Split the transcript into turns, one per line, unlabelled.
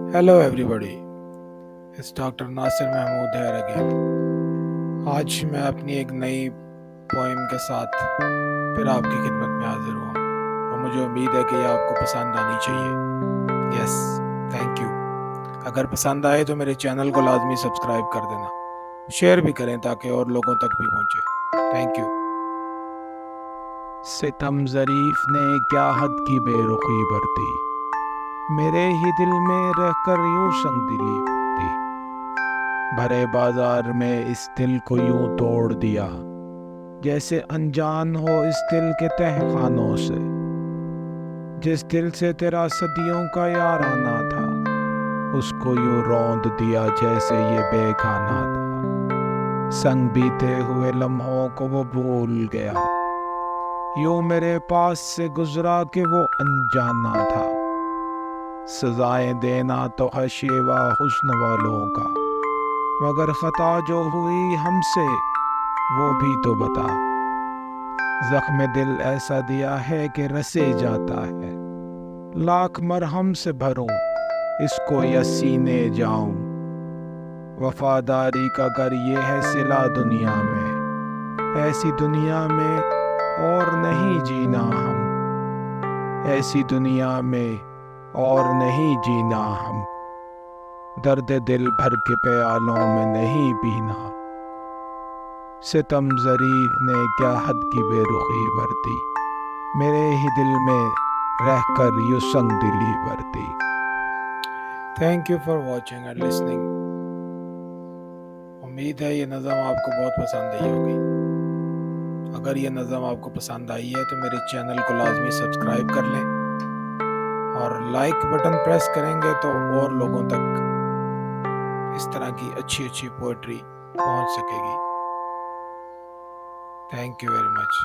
Hello everybody, इस doctor Nasir Mahmood है again. आज मैं अपनी एक नई पोइम के साथ फिर आपकी खिदमत में हाजिर हुआ और मुझे उम्मीद है कि ये आपको पसंद आनी चाहिए। Yes, thank you. अगर पसंद आए तो मेरे चैनल को लाजमी सब्सक्राइब कर देना, शेयर भी करें ताकि और लोगों तक भी पहुंचे। Thank you.
सितम ज़रीफ ने क्या हद की बेरुखी बरती, मेरे ही दिल में रहकर यूं संगदिली बरती। भरे बाजार में इस दिल को यूं तोड़ दिया, जैसे अनजान हो इस दिल के तहखानों से। जिस दिल से तेरा सदियों का याराना था, उसको यूं रौंद दिया जैसे ये बेगाना था। संग बीते हुए लम्हों को वो भूल गया, यूं मेरे पास से गुजरा कि वो अनजाना था। सजाएं देना तो है शेवा हुस्न वालों का, मगर खता जो हुई हमसे वो भी तो बता। जख्म दिल ऐसा दिया है कि रसे जाता है, लाख मरहम से भरूं इसको या सीने जाऊं। वफादारी का गर ये है सिला दुनिया में, ऐसी दुनिया में और नहीं जीना हम। ऐसी दुनिया में और नहीं जीना हम, दर्द दिल भर के प्यालों में नहीं पीना। सितम ज़रीफ ने क्या हद की बेरुखी बरती, मेरे ही दिल में रहकर यूं संग दिली बरती।
Thank you for watching and listening. उम्मीद है ये नज़म आपको बहुत पसंद आई होगी। अगर ये नज़म आपको पसंद आई है तो मेरे चैनल को लाजमी सब्सक्राइब कर लें और लाइक बटन प्रेस करेंगे तो और लोगों तक इस तरह की अच्छी अच्छी पोएट्री पहुंच सकेगी। Thank you very much.